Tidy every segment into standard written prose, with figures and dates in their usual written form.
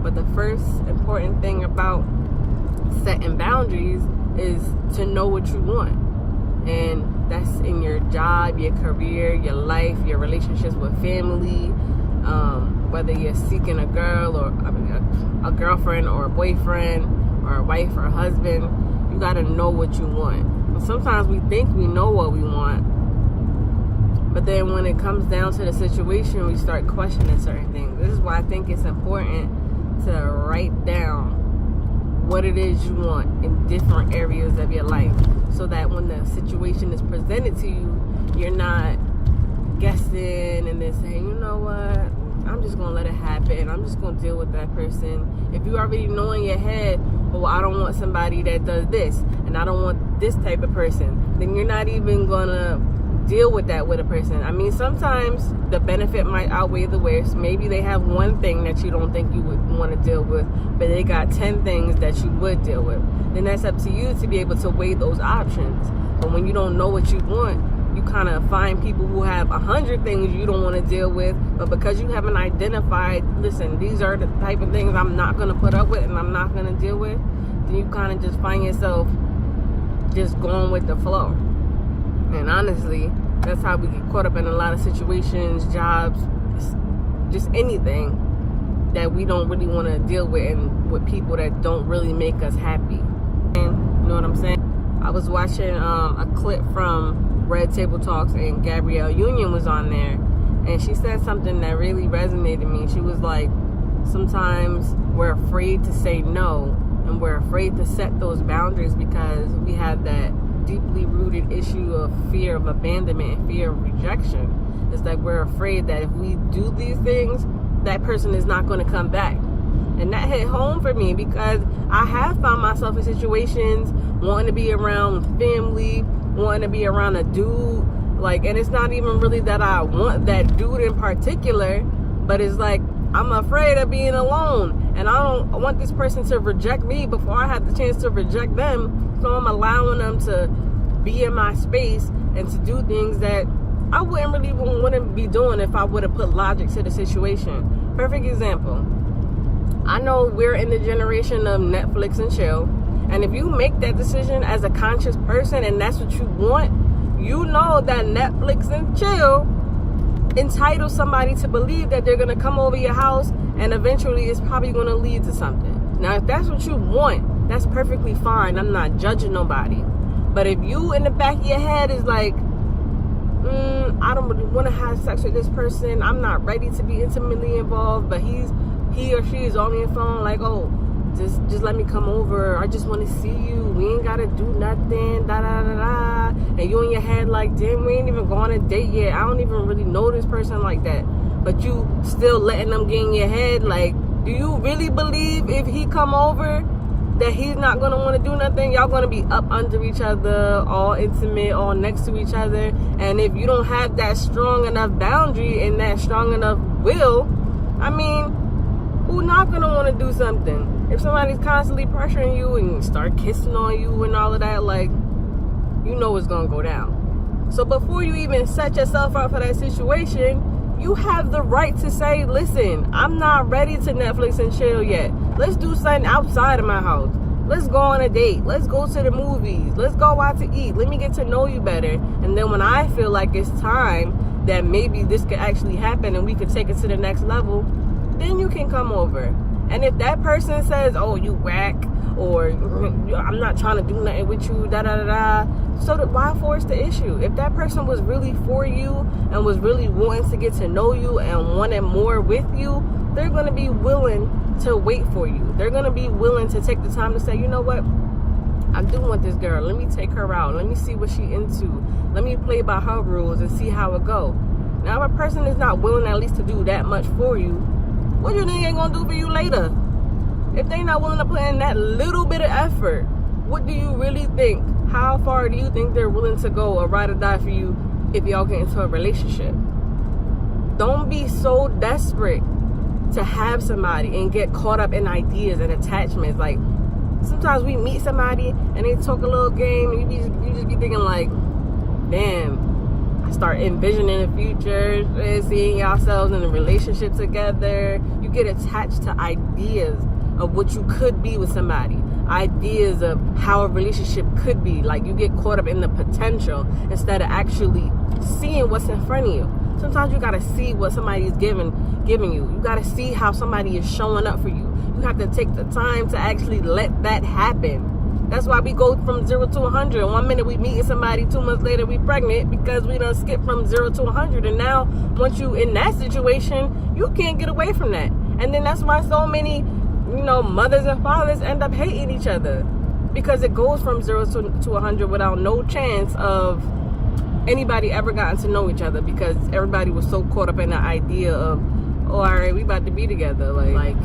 But the first important thing about setting boundaries is to know what you want. And that's in your job, your career, your life, your relationships with family, whether you're seeking a girl or a girlfriend or a boyfriend or a wife or a husband. You got to know what you want. And sometimes we think we know what we want, but then when it comes down to the situation, we start questioning certain things. This is why I think it's important to write down what it is you want in different areas of your life, so that when the situation is presented to you, you're not guessing and then saying, you know what, I'm just gonna let it happen, I'm just gonna deal with that person. If you already know in your head, oh, I don't want somebody that does this, and I don't want this type of person, then you're not even gonna deal with that with a person. I mean, sometimes the benefit might outweigh the worst. Maybe they have one thing that you don't think you would want to deal with, but they got 10 things that you would deal with. Then that's up to you to be able to weigh those options. But when you don't know what you want, you kind of find people who have 100 things you don't want to deal with, but because you haven't identified, listen, these are the type of things I'm not going to put up with and I'm not going to deal with, then you kind of just find yourself just going with the flow. And honestly, that's how we get caught up in a lot of situations, jobs, just anything that we don't really want to deal with, and with people that don't really make us happy. And you know what I'm saying? I was watching a clip from Red Table Talks, and Gabrielle Union was on there, and she said something that really resonated with me. She was like, sometimes we're afraid to say no, and we're afraid to set those boundaries because we have that deeply rooted issue of fear of abandonment and fear of rejection. It's like we're afraid that if we do these things, that person is not going to come back. And that hit home for me because I have found myself in situations wanting to be around family, wanting to be around a dude, like, and it's not even really that I want that dude in particular, but it's like I'm afraid of being alone, and I don't want this person to reject me before I have the chance to reject them. So I'm allowing them to be in my space and to do things that I wouldn't be doing if I would have put logic to the situation. Perfect example. I know we're in the generation of Netflix and chill, and if you make that decision as a conscious person and that's what you want, you know that Netflix and chill entitles somebody to believe that they're going to come over your house, and eventually it's probably going to lead to something. Now, if that's what you want, that's perfectly fine. I'm not judging nobody. But if you in the back of your head is like, I don't really want to have sex with this person, I'm not ready to be intimately involved, but he or she is on your phone like, oh, just let me come over, I just want to see you, we ain't gotta do nothing, da da da da, and you in your head like, damn, we ain't even go on a date yet, I don't even really know this person like that, but you still letting them get in your head. Like, do you really believe if he come over that he's not gonna want to do nothing? Y'all gonna be up under each other, all intimate, all next to each other, and if you don't have that strong enough boundary and that strong enough will, I mean, who's not gonna want to do something? If somebody's constantly pressuring you and start kissing on you and all of that, like, you know it's gonna go down. So before you even set yourself up for that situation, you have the right to say, listen, I'm not ready to Netflix and chill yet. Let's do something outside of my house. Let's go on a date. Let's go to the movies. Let's go out to eat. Let me get to know you better. And then when I feel like it's time that maybe this could actually happen and we could take it to the next level, then you can come over. And if that person says, oh, you whack, or I'm not trying to do nothing with you, da da da da, so why force the issue? If that person was really for you and was really wanting to get to know you and wanted more with you, they're going to be willing to wait for you. They're going to be willing to take the time to say, you know what, I do want this girl. Let me take her out. Let me see what she into. Let me play by her rules and see how it go. Now, if a person is not willing at least to do that much for you, what you think ain't gonna do for you later? If they not willing to put in that little bit of effort, what do you really think? How far do you think they're willing to go or ride or die for you if y'all get into a relationship? Don't be so desperate to have somebody and get caught up in ideas and attachments. Like, sometimes we meet somebody and they talk a little game and you just be thinking like, damn, start envisioning the future, seeing yourselves in a relationship together. You get attached to ideas of what you could be with somebody, ideas of how a relationship could be. Like, you get caught up in the potential instead of actually seeing what's in front of you. Sometimes you gotta see what somebody is giving you. You gotta see how somebody is showing up for you. You have to take the time to actually let that happen. That's why we go from 0 to 100. 1 minute we meeting somebody, 2 months later we pregnant, because we done skip from 0 to 100. And now, once you in that situation, you can't get away from that. And then that's why so many, mothers and fathers end up hating each other, because it goes from 0 to 100 without no chance of anybody ever gotten to know each other, because everybody was so caught up in the idea of, all right, we about to be together. Like,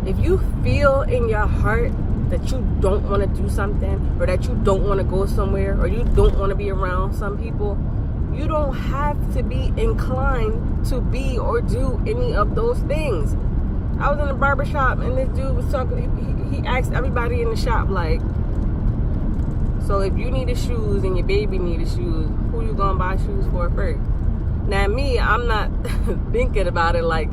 if you feel in your heart that you don't want to do something, or that you don't want to go somewhere, or you don't want to be around some people, you don't have to be inclined to be or do any of those things. I was in the barber shop and this dude was talking, he asked everybody in the shop, like, so if you needed shoes and your baby needed shoes, who you gonna buy shoes for first? Now me, I'm not thinking about it like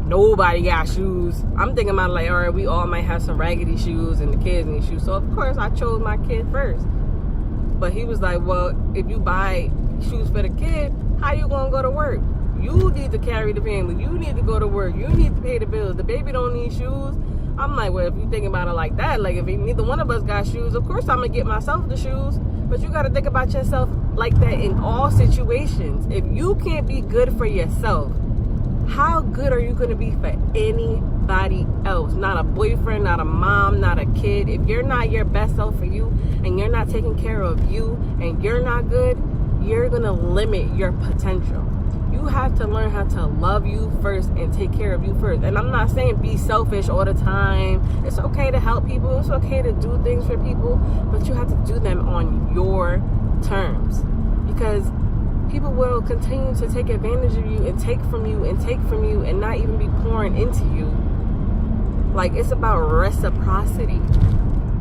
nobody got shoes. I'm thinking about like, all right, we all might have some raggedy shoes and the kids need shoes. So of course I chose my kid first. But he was like, well, if you buy shoes for the kid, how you gonna go to work? You need to carry the family. You need to go to work. You need to pay the bills. The baby don't need shoes. I'm like, well, if you think about it like that, like if neither one of us got shoes, of course I'm gonna get myself the shoes. But you gotta think about yourself like that in all situations. If you can't be good for yourself, how good are you going to be for anybody else? Not a boyfriend, not a mom, not a kid. If you're not your best self for you, and you're not taking care of you, and you're not good, you're going to limit your potential. You have to learn how to love you first and take care of you first. And I'm not saying be selfish all the time. It's okay to help people. It's okay to do things for people. But you have to do them on your terms. Because people will continue to take advantage of you and take from you and take from you and not even be pouring into you. Like, it's about reciprocity.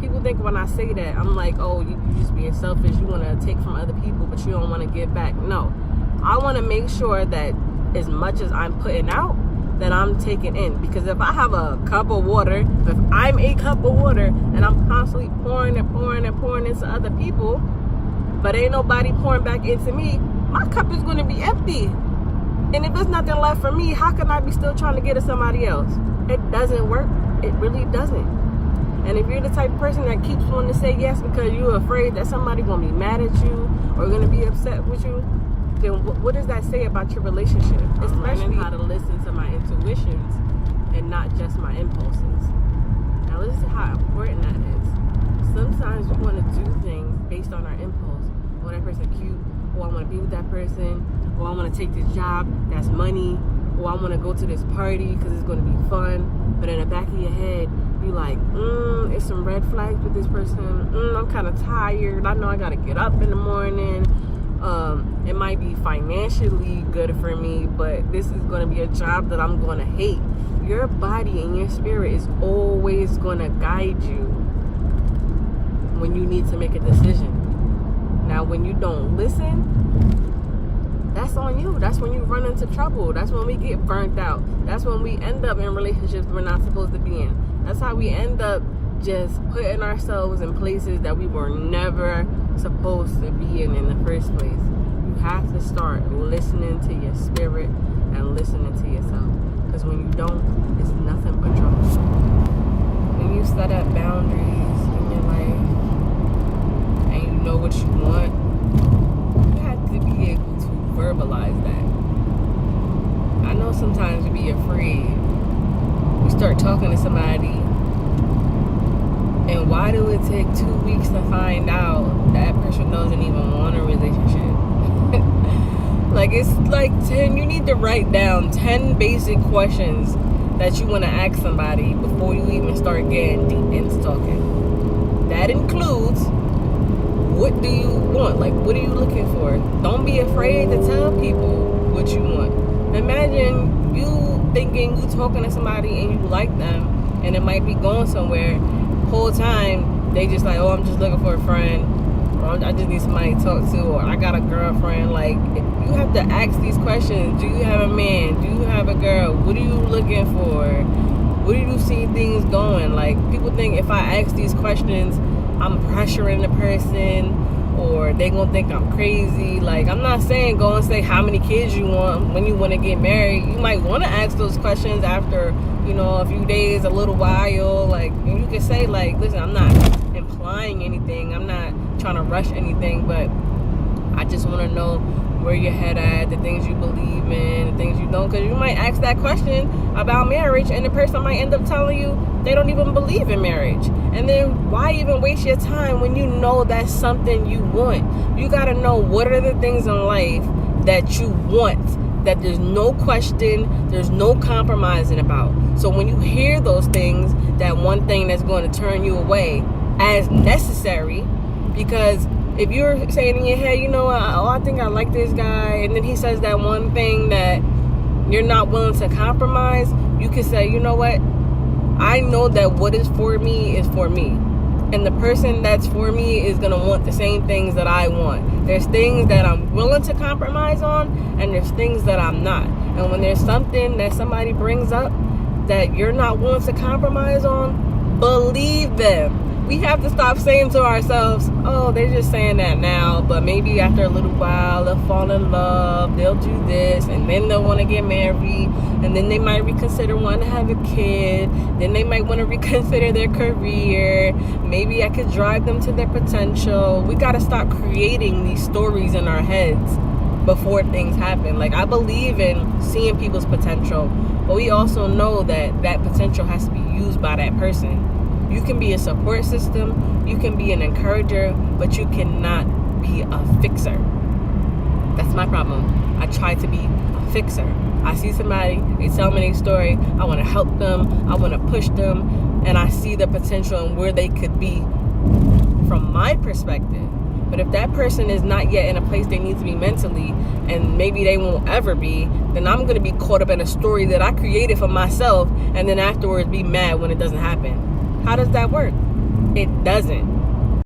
People think when I say that, I'm like, oh, you just being selfish. You want to take from other people, but you don't want to give back. No. I want to make sure that as much as I'm putting out, that I'm taking in. Because if I have a cup of water, if I'm a cup of water and I'm constantly pouring and pouring and pouring into other people, but ain't nobody pouring back into me, my cup is going to be empty. And if there's nothing left for me, how can I be still trying to get to somebody else? It doesn't work. It really doesn't. And if you're the type of person that keeps wanting to say yes because you're afraid that somebody's going to be mad at you or going to be upset with you, then what does that say about your relationship? Especially how to listen to my intuitions and not just my impulses. Now listen to how important that is. Sometimes we want to do things based on our impulse. Oh, that person cute. Oh, I want to be with that person. Oh, I want to take this job. That's money. Oh, I want to go to this party because it's going to be fun. But in the back of your head, you like, it's some red flags with this person. I'm kind of tired. I know I got to get up in the morning. It might be financially good for me, but this is going to be a job that I'm going to hate. Your body and your spirit is always going to guide you when you need to make a decision. Now, when you don't listen, that's on you. That's when you run into trouble. That's when we get burnt out. That's when we end up in relationships we're not supposed to be in. That's how we end up just putting ourselves in places that we were never supposed to be in the first place. You have to start listening to your spirit and listening to yourself. Because when you don't, it's nothing but trouble. When you set up boundaries in your life and you know what you want, you have to be able to verbalize that. I know sometimes we be afraid. We start talking to somebody, and why do it take 2 weeks to find out that person doesn't even want a relationship? Like, it's like 10, you need to write down 10 basic questions that you want to ask somebody before you even start getting deep into talking. That includes, what do you want? Like, what are you looking for? Don't be afraid to tell people what you want. Imagine you thinking you talking to somebody and you like them, and it might be going somewhere. Whole time they just like, oh, I'm just looking for a friend, or I just need somebody to talk to, or I got a girlfriend. Like, you have to ask these questions. Do you have a man? Do you have a girl? What are you looking for? Where do you see things going? Like, people think if I ask these questions, I'm pressuring the person, or they gonna think I'm crazy. Like, I'm not saying go and say how many kids you want when you want to get married. You might want to ask those questions after, you know, a few days, a little while. Like, and you can say, like, listen, I'm not implying anything, I'm not trying to rush anything, but I just want to know where your head at, the things you believe in, the things you don't. Because you might ask that question about marriage, and the person might end up telling you they don't even believe in marriage. And then why even waste your time when you know that's something you want? You got to know what are the things in life that you want, that there's no question, there's no compromising about. So when you hear those things, that one thing that's going to turn you away as necessary, because if you're saying in your head, you know, oh, I think I like this guy, and then he says that one thing that you're not willing to compromise, you can say, you know what, I know that what is for me is for me, and the person that's for me is going to want the same things that I want. There's things that I'm willing to compromise on, and there's things that I'm not. And when there's something that somebody brings up that you're not willing to compromise on, believe them. We have to stop saying to ourselves, oh, they're just saying that now, but maybe after a little while they'll fall in love, they'll do this, and then they'll want to get married, and then they might reconsider wanting to have a kid, then they might want to reconsider their career, maybe I could drive them to their potential. We got to stop creating these stories in our heads before things happen. Like, I believe in seeing people's potential, but we also know that that potential has to be used by that person. You can be a support system, you can be an encourager, but you cannot be a fixer. That's my problem. I try to be a fixer. I see somebody, they tell me their story, I want to help them, I want to push them, and I see the potential and where they could be from my perspective. But if that person is not yet in a place they need to be mentally, and maybe they won't ever be, then I'm going to be caught up in a story that I created for myself, and then afterwards be mad when it doesn't happen. How does that work? It doesn't.